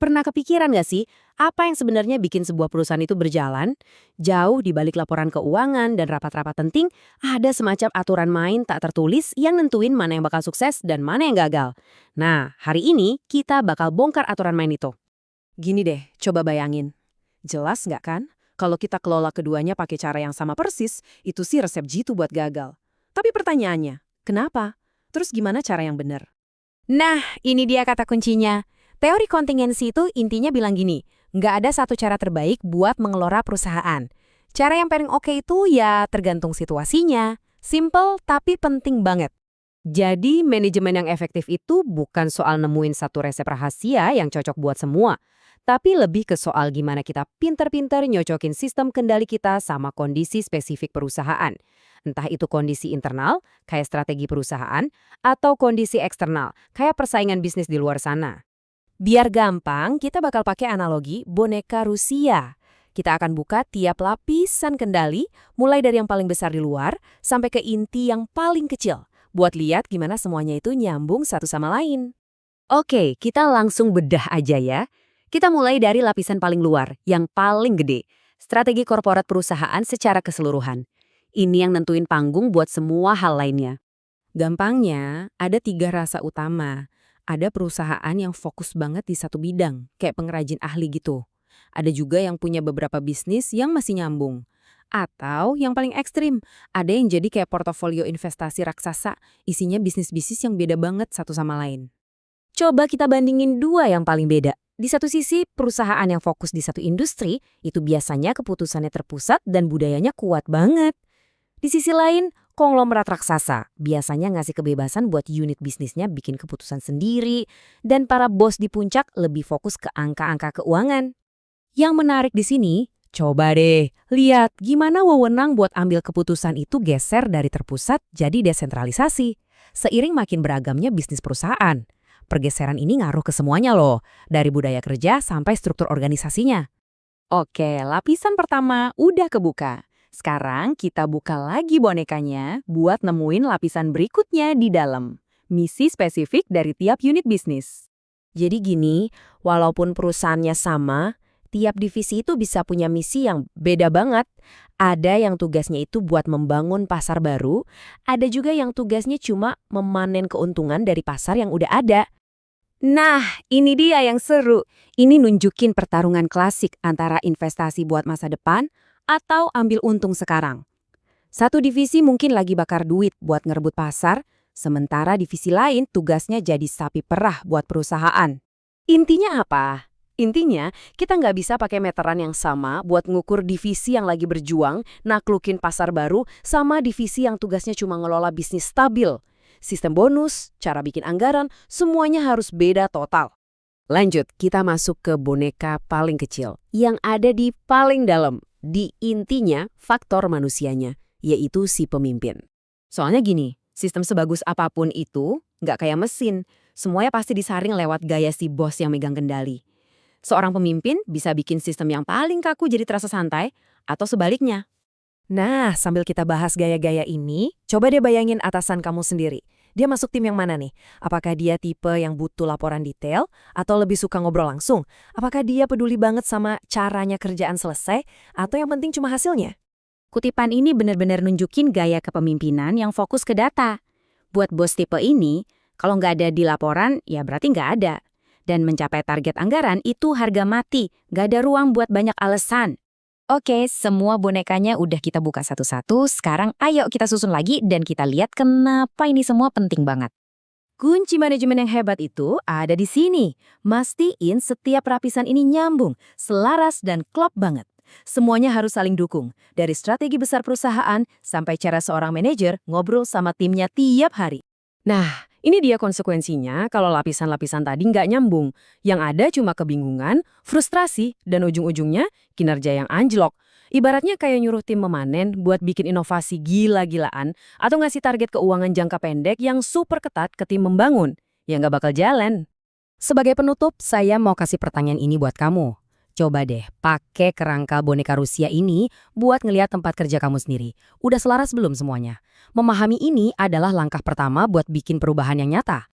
Pernah kepikiran nggak sih, apa yang sebenarnya bikin sebuah perusahaan itu berjalan? Jauh di balik laporan keuangan dan rapat-rapat penting, ada semacam aturan main tak tertulis yang nentuin mana yang bakal sukses dan mana yang gagal. Nah, hari ini kita bakal bongkar aturan main itu. Gini deh, coba bayangin. Jelas nggak kan? Kalau kita kelola keduanya pakai cara yang sama persis, itu sih resep jitu buat gagal. Tapi pertanyaannya, kenapa? Terus gimana cara yang benar? Nah, ini dia kata kuncinya. Teori kontingensi itu intinya bilang gini, nggak ada satu cara terbaik buat mengelola perusahaan. Cara yang paling oke itu ya tergantung situasinya. Simple tapi penting banget. Jadi, manajemen yang efektif itu bukan soal nemuin satu resep rahasia yang cocok buat semua, tapi lebih ke soal gimana kita pinter-pinter nyocokin sistem kendali kita sama kondisi spesifik perusahaan. Entah itu kondisi internal, kayak strategi perusahaan, atau kondisi eksternal, kayak persaingan bisnis di luar sana. Biar gampang, kita bakal pakai analogi boneka Rusia. Kita akan buka tiap lapisan kendali, mulai dari yang paling besar di luar, sampai ke inti yang paling kecil, buat lihat gimana semuanya itu nyambung satu sama lain. Oke, kita langsung bedah aja ya. Kita mulai dari lapisan paling luar, yang paling gede. Strategi korporat perusahaan secara keseluruhan. Ini yang nentuin panggung buat semua hal lainnya. Gampangnya, ada 3 rasa utama. Ada perusahaan yang fokus banget di satu bidang, kayak pengrajin ahli gitu. Ada juga yang punya beberapa bisnis yang masih nyambung. Atau yang paling ekstrim, ada yang jadi kayak portofolio investasi raksasa, isinya bisnis-bisnis yang beda banget satu sama lain. Coba kita bandingin dua yang paling beda. Di satu sisi, perusahaan yang fokus di satu industri, itu biasanya keputusannya terpusat dan budayanya kuat banget. Di sisi lain, konglomerat raksasa biasanya ngasih kebebasan buat unit bisnisnya bikin keputusan sendiri, dan para bos di puncak lebih fokus ke angka-angka keuangan. Yang menarik di sini, coba deh lihat gimana wewenang buat ambil keputusan itu geser dari terpusat jadi desentralisasi. Seiring makin beragamnya bisnis perusahaan. Pergeseran ini ngaruh ke semuanya loh, dari budaya kerja sampai struktur organisasinya. Oke, lapisan pertama udah kebuka. Sekarang kita buka lagi bonekanya buat nemuin lapisan berikutnya di dalam. Misi spesifik dari tiap unit bisnis. Jadi gini, walaupun perusahaannya sama, tiap divisi itu bisa punya misi yang beda banget. Ada yang tugasnya itu buat membangun pasar baru, ada juga yang tugasnya cuma memanen keuntungan dari pasar yang udah ada. Nah, ini dia yang seru. Ini nunjukin pertarungan klasik antara investasi buat masa depan atau ambil untung sekarang. Satu divisi mungkin lagi bakar duit buat ngerebut pasar, sementara divisi lain tugasnya jadi sapi perah buat perusahaan. Intinya apa? Intinya, kita nggak bisa pakai meteran yang sama buat ngukur divisi yang lagi berjuang, naklukin pasar baru, sama divisi yang tugasnya cuma ngelola bisnis stabil. Sistem bonus, cara bikin anggaran, semuanya harus beda total. Lanjut, kita masuk ke boneka paling kecil, yang ada di paling dalam. Di intinya, faktor manusianya, yaitu si pemimpin. Soalnya gini, sistem sebagus apapun itu nggak kayak mesin. Semuanya pasti disaring lewat gaya si bos yang megang kendali. Seorang pemimpin bisa bikin sistem yang paling kaku jadi terasa santai, atau sebaliknya. Nah, sambil kita bahas gaya-gaya ini, coba deh bayangin atasan kamu sendiri. Dia masuk tim yang mana nih? Apakah dia tipe yang butuh laporan detail atau lebih suka ngobrol langsung? Apakah dia peduli banget sama caranya kerjaan selesai atau yang penting cuma hasilnya? Kutipan ini benar-benar nunjukin gaya kepemimpinan yang fokus ke data. Buat bos tipe ini, kalau nggak ada di laporan, ya berarti nggak ada. Dan mencapai target anggaran itu harga mati, nggak ada ruang buat banyak alasan. Oke, semua bonekanya udah kita buka satu-satu, sekarang ayo kita susun lagi dan kita lihat kenapa ini semua penting banget. Kunci manajemen yang hebat itu ada di sini. Mastiin setiap lapisan ini nyambung, selaras dan klop banget. Semuanya harus saling dukung, dari strategi besar perusahaan sampai cara seorang manajer ngobrol sama timnya tiap hari. Nah, ini dia konsekuensinya kalau lapisan-lapisan tadi nggak nyambung. Yang ada cuma kebingungan, frustrasi, dan ujung-ujungnya kinerja yang anjlok. Ibaratnya kayak nyuruh tim memanen buat bikin inovasi gila-gilaan atau ngasih target keuangan jangka pendek yang super ketat ke tim membangun. Ya nggak bakal jalan. Sebagai penutup, saya mau kasih pertanyaan ini buat kamu. Coba deh pakai kerangka boneka Rusia ini buat ngelihat tempat kerja kamu sendiri. Udah selaras belum semuanya? Memahami ini adalah langkah pertama buat bikin perubahan yang nyata.